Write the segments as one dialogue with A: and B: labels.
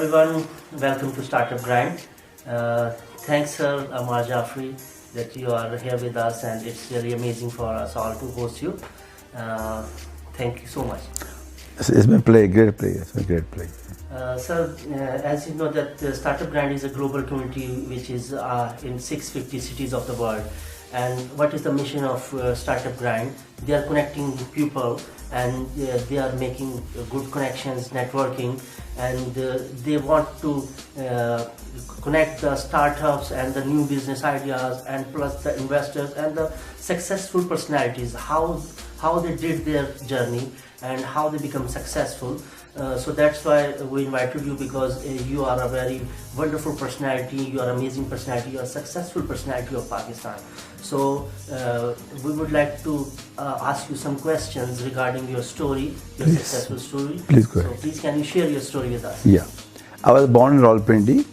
A: everyone, welcome to Startup Grind. Thanks Sir Ammar Jaffari that you are here with us, and it's really amazing for us all to host you. Thank you so much.
B: It's been great play. It's been great play.
A: Sir, as you know that Startup Grind is a global community which is in 650 cities of the world. And what is the mission of Startup Grind? They are connecting people, and they are making good connections, networking, and they want to connect the startups and the new business ideas, and plus the investors and the successful personalities, how they did their journey and how they become successful. So that's why we invited you, because you are a very wonderful personality, you are an amazing personality, you are a successful personality of Pakistan. So we would like to ask you some questions regarding your story, your successful story.
B: Please go ahead.
A: So please can you share your story with us?
B: Yeah. I was born in Rawalpindi,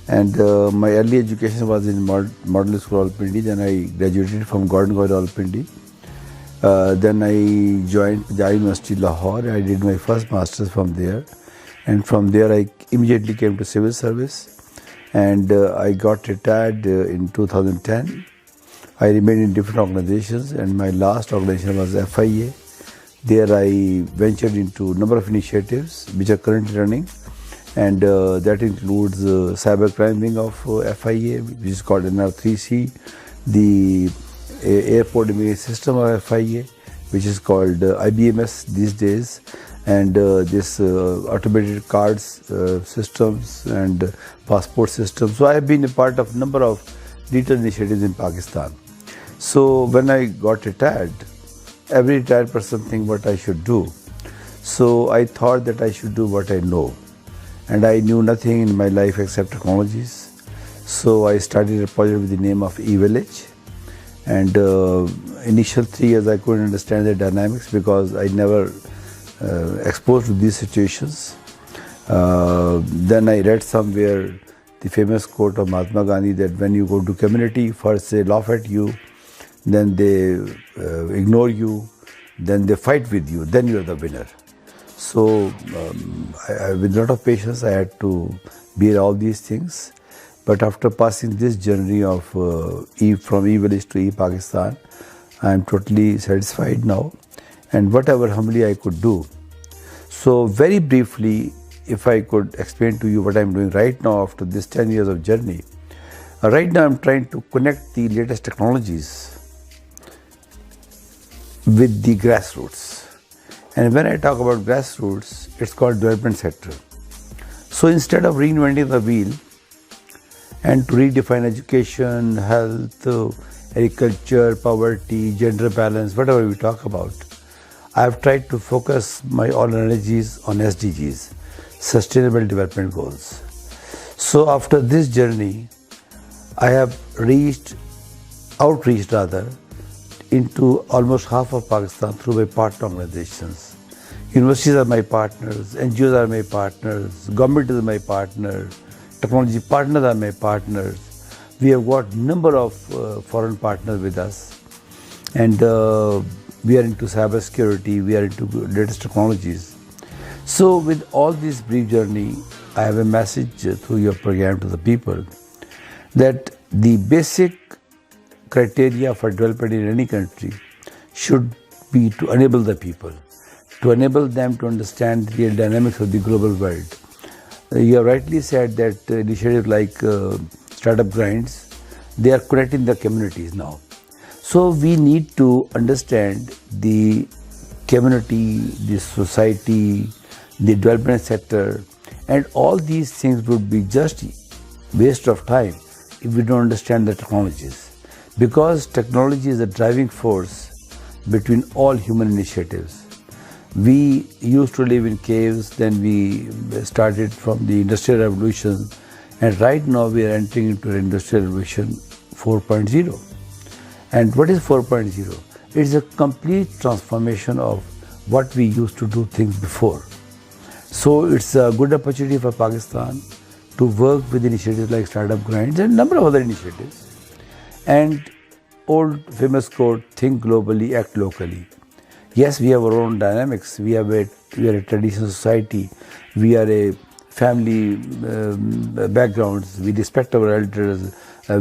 B: and my early education was in Model School Rawalpindi. Then I graduated from Gordon College Rawalpindi. Then I joined Punjab University Lahore. I did my first masters from there, and from there I immediately came to civil service, and I got retired in 2010. I remained in different organizations, and my last organization was FIA. There I ventured into a number of initiatives which are currently running, and that includes cybercrime wing of FIA, which is called NR3C, the airport imaging system of FIA, which is called IBMS these days, and this automated cards systems and passport systems. So I have been a part of a number of digital initiatives in Pakistan. So when I got retired, every retired person thinks what I should do. So I thought that I should do what I know, and I knew nothing in my life except technologies. So I started a project with the name of eVillage. And initial 3 years I couldn't understand the dynamics because I never exposed to these situations. Then I read somewhere the famous quote of Mahatma Gandhi that when you go to community, first they laugh at you, then they ignore you, then they fight with you, then you are the winner. So with a lot of patience I had to bear all these things. But after passing this journey of from eVillage to ePakistan, I am totally satisfied now, and whatever humbly I could do. So very briefly, if I could explain to you what I am doing right now after this 10 years of journey. Right now I am trying to connect the latest technologies with the grassroots. And when I talk about grassroots, it's called development sector. So instead of reinventing the wheel, and to redefine education, health, agriculture, poverty, gender balance, whatever we talk about, I have tried to focus my all energies on SDGs, Sustainable Development Goals. So after this journey, I have outreached into almost half of Pakistan through my partner organizations. Universities are my partners, NGOs are my partners, government is my partner, technology partners are my partners. We have got number of foreign partners with us, and we are into cybersecurity, we are into latest technologies. So with all this brief journey, I have a message through your program to the people that the basic criteria for development in any country should be to enable the people, to enable them to understand the real dynamics of the global world. You have rightly said that initiatives like Startup Grinds, they are connecting the communities now. So we need to understand the community, the society, the development sector, and all these things would be just waste of time if we don't understand the technologies. Because technology is a driving force between all human initiatives. We used to live in caves, then we started from the Industrial Revolution, and right now we are entering into the Industrial Revolution 4.0. And what is 4.0? It is a complete transformation of what we used to do things before. So it's a good opportunity for Pakistan to work with initiatives like Startup Grinds and a number of other initiatives. And old famous quote, think globally, act locally. Yes, we have our own dynamics. We are a traditional society. We are a family backgrounds, we respect our elders,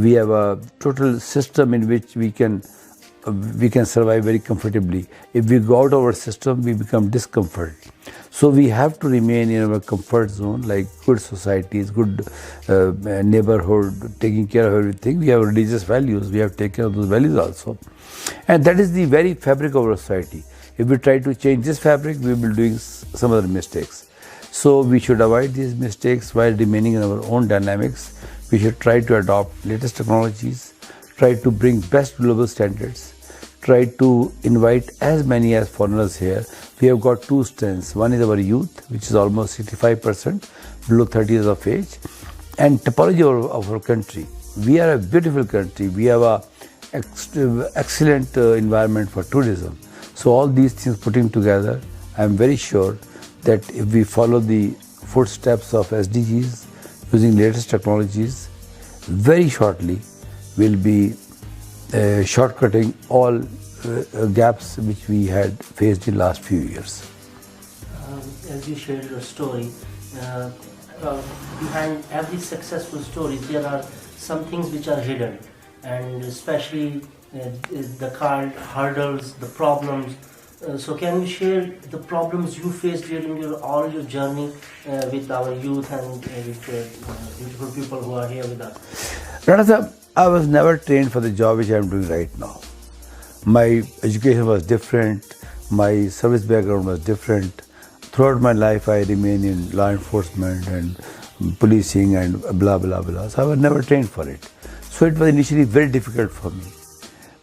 B: we have a total system in which we can survive very comfortably. If we go out of our system, we become discomfort. So we have to remain in our comfort zone, like good societies, good neighborhood, taking care of everything. We have religious values, we have to take care of those values also. And that is the very fabric of our society. If we try to change this fabric, we will be doing some other mistakes. So we should avoid these mistakes while remaining in our own dynamics. We should try to adopt latest technologies, try to bring best global standards, try to invite as many as foreigners here. We have got two strengths. One is our youth, which is almost 65%, below 30 years of age, and topology of our country. We are a beautiful country. We have a excellent environment for tourism. So all these things putting together, I am very sure that if we follow the footsteps of SDGs, using latest technologies, very shortly we'll be shortcutting all gaps which we had faced in last few years.
A: As you shared your story, behind every successful story there are some things which are hidden, and especially the kind hurdles, the problems. So can you share the problems you faced during all your journey with our youth and with beautiful people who are here with us?
B: Rana Sahab, I was never trained for the job which I am doing right now. My education was different, my service background was different. Throughout my life I remained in law enforcement and policing and blah blah blah. So I was never trained for it. So it was initially very difficult for me.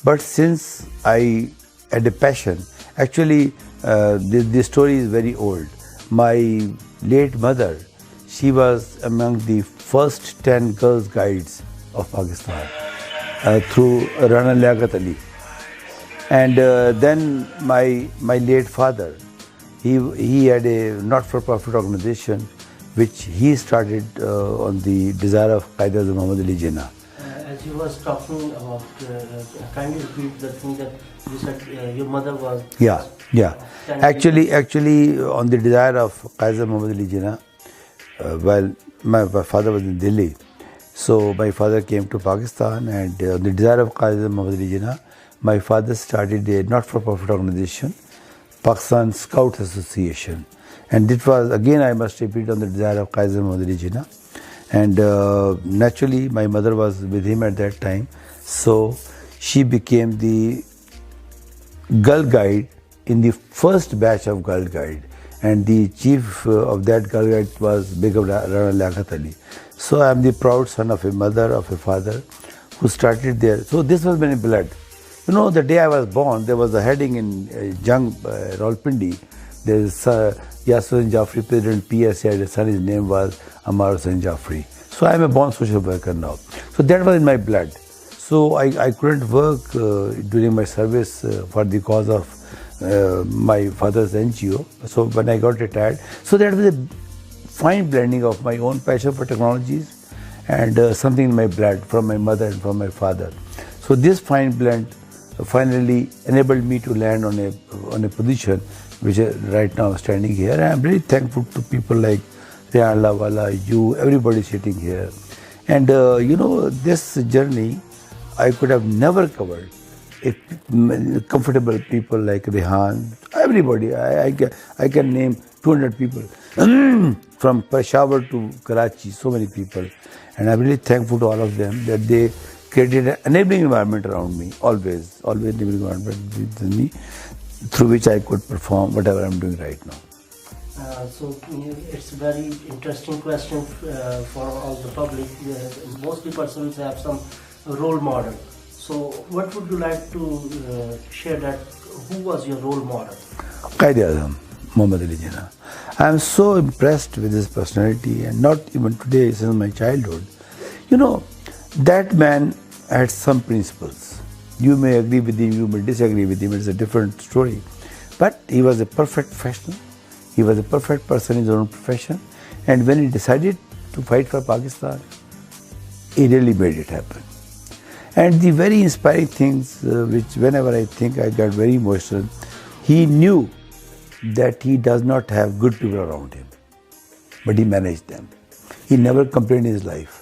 B: But since I had a passion, actually this story is very old. My late mother, she was among the first 10 girls guides of Pakistan through Rana Liaquat Ali. And then my late father, he had a not-for-profit organization which he started on the desire of Qaeda Muhammad Ali Jinnah.
A: As you was talking about, can you repeat the thing that you said your mother was?
B: Yeah. Actually, on the desire of Qaeda Muhammad Ali Jinnah, while my father was in Delhi, so my father came to Pakistan, and on the desire of Qaeda Muhammad Ali Jinnah, my father started a not-for-profit organization, Pakistan Scouts Association. And it was, again I must repeat, on the desire of Qaeda Muhammad Ali Jinnah. And naturally my mother was with him at that time, so she became the Girl Guide in the first batch of Girl Guide, and the chief of that Girl Guide was Begum Rana Liaquat Ali. So I am the proud son of a mother, of a father who started there. So this was my blood. You know, the day I was born, there was a heading in Jung, Rawalpindi. There is Yasir Jaffari, President PS, had a son, his name was Ammar Jaffari. So I am a born social worker now. So that was in my blood. So I couldn't work during my service for the cause of my father's NGO. So when I got retired, so that was a fine blending of my own passion for technologies and something in my blood from my mother and from my father. So this fine blend finally enabled me to land on a position which right now standing here. I am very thankful to people like Riyan Wala, you, everybody sitting here. And you know, this journey I could have never covered if comfortable people like Rehan, everybody. I can name 200 people from Peshawar to Karachi, so many people. And I'm really thankful to all of them that they created an enabling environment around me, always enabling environment with me, through which I could perform whatever I'm doing right now.
A: So it's a very interesting question for all the public. Mostly persons have some role model. So what would you like to share that? Who was your role model?
B: Qaeda Muhammad Ali Jinnah. I am so impressed with his personality, and not even today, since my childhood. You know, that man had some principles. You may agree with him, you may disagree with him, it's a different story. But he was a perfect professional. He was a perfect person in his own profession. And when he decided to fight for Pakistan, he really made it happen. And the very inspiring things, which whenever I think I got very emotional, he knew that he does not have good people around him. but he managed them. He never complained in his life.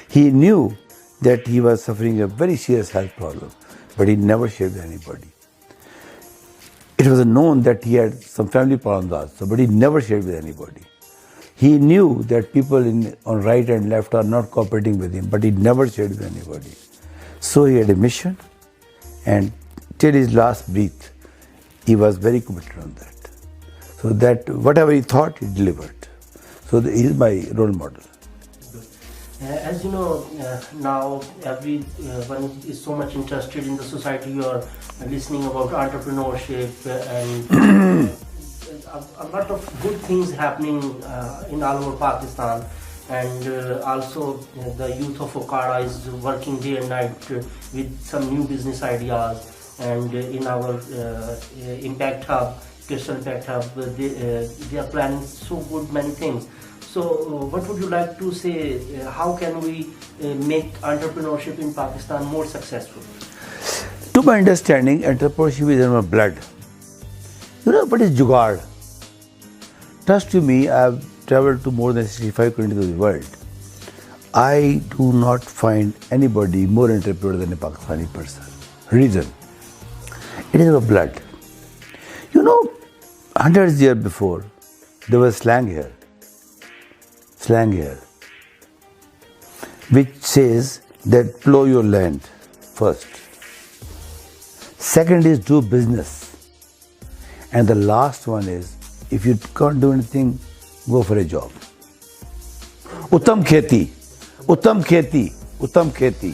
B: He knew that he was suffering a very serious health problem, but he never shared with anybody. It was known that he had some family problems also, but he never shared with anybody. He knew that people on right and left are not cooperating with him, but he never shared with anybody. So he had a mission, and till his last breath, he was very committed on that. So that whatever he thought, he delivered. So he is my role model.
A: As you know, now everyone is so much interested in the society. You are listening about entrepreneurship and a lot of good things happening in all over Pakistan. And also the youth of Okada is working day and night with some new business ideas. And in our Impact Hub, Crystal Impact Hub, they are planning so good many things. So what would you like to say, how can we make entrepreneurship in Pakistan more successful?
B: To my understanding, entrepreneurship is in my blood. You know what is jugaad? Trust to me, I have traveled to more than 65 countries of the world. I do not find anybody more entrepreneur than a Pakistani person. Reason? It is in my blood. You know, hundreds of years before, there was slang here, which says that plow your land first. Second is do business. And the last one is, if you can't do anything, go for a job. Uttam kheti, uttam kheti, uttam kheti.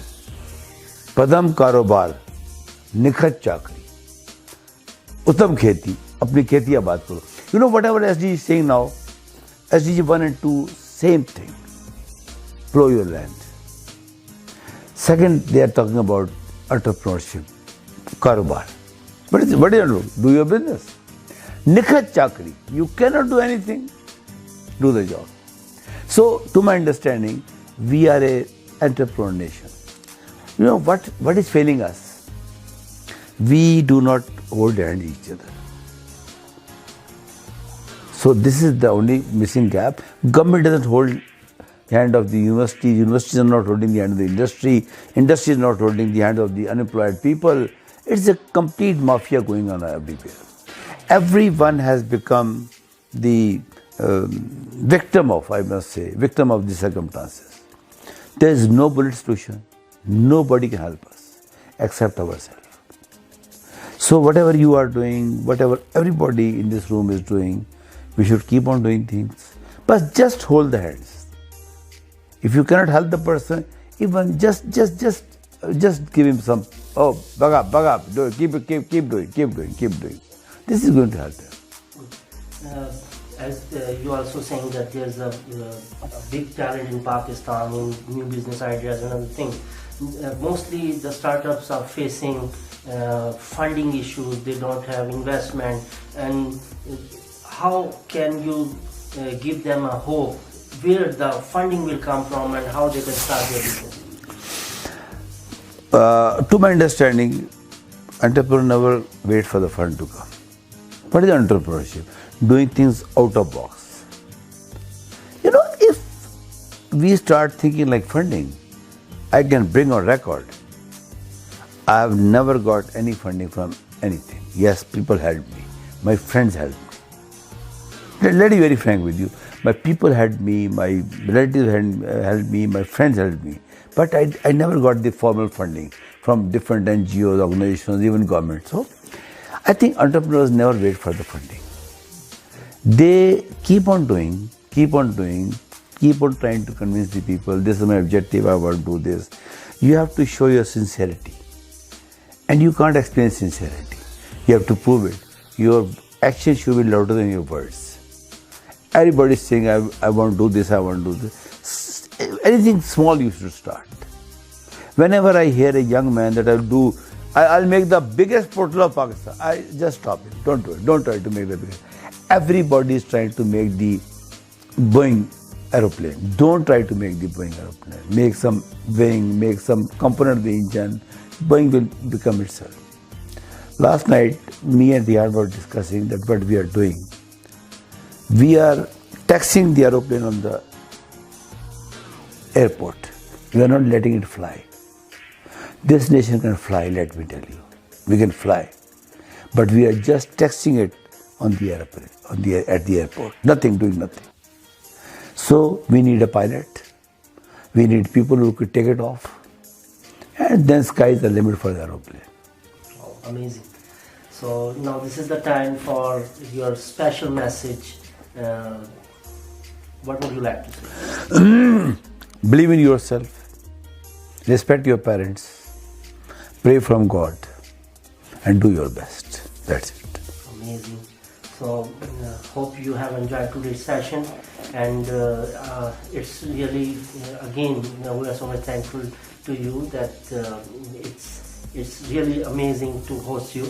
B: Padam karobar, nikhat chakri. Uttam kheti, apni kheti abad karo. You know whatever SDG is saying now, SDG 1 and 2, same thing. Plow your land. Second, they are talking about entrepreneurship, karobar. What do you do? Do your business. Nikhat chakri. You cannot do anything. Do the job. So, to my understanding, we are a entrepreneur nation. You know what is failing us? We do not hold hands each other. So this is the only missing gap. Government doesn't hold the hand of the university. Universities are not holding the hand of the industry. Industry is not holding the hand of the unemployed people. It's a complete mafia going on everywhere. Everyone has become the victim of, I must say, victim of the circumstances. There is no bullet solution. Nobody can help us except ourselves. So whatever you are doing, whatever everybody in this room is doing, we should keep on doing things. But just hold the hands. If you cannot help the person, even just give him some, baga, do it, keep doing. This is going to help him.
A: As you also saying that there's a big talent in Pakistan in new business ideas and other things. Mostly the startups are facing funding issues. They don't have investment. And how can you give them a hope where the funding will come from and how they can start their business?
B: To my understanding, entrepreneur never wait for the fund to come. What is entrepreneurship? Doing things out of box. You know, if we start thinking like funding, I can bring on record, I have never got any funding from anything. Yes, people helped me. My friends helped me. Let me be very frank with you. My people helped me, my relatives helped me, my friends helped me. But I never got the formal funding from different NGOs, organizations, even government. So I think entrepreneurs never wait for the funding. They keep on doing, keep on trying to convince the people, this is my objective, I want to do this. You have to show your sincerity. And you can't explain sincerity. You have to prove it. Your actions should be louder than your words. Everybody is saying, I want to do this, I want to do this. Anything small you should start. Whenever I hear a young man that I'll make the biggest portal of Pakistan, I just stop it. Don't do it. Don't try to make the biggest. Everybody is trying to make the Boeing aeroplane. Don't try to make the Boeing aeroplane. Make some wing, make some component of the engine. Boeing will become itself. Last night, me and Riyad were discussing that what we are doing. We are taxiing the aeroplane on the airport. We are not letting it fly. This nation can fly, let me tell you. We can fly. But we are just taxiing it on the airplane, at the airport. Nothing, doing nothing. So we need a pilot. We need people who could take it off. And then sky is the limit for the aeroplane.
A: Oh, amazing. So now this is the time for your special message. What would you like to say?
B: Believe in yourself. Respect your parents. Pray from God. And do your best. That's it.
A: Amazing. So hope you have enjoyed today's session, and it's really again we are so much thankful to you that it's really amazing to host you.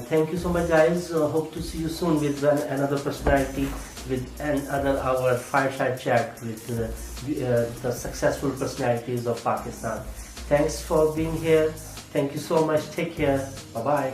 A: Thank you so much, guys. Hope to see you soon with another personality, with another our fireside chat with the successful personalities of Pakistan. Thanks for being here. Thank you so much. Take care. Bye bye.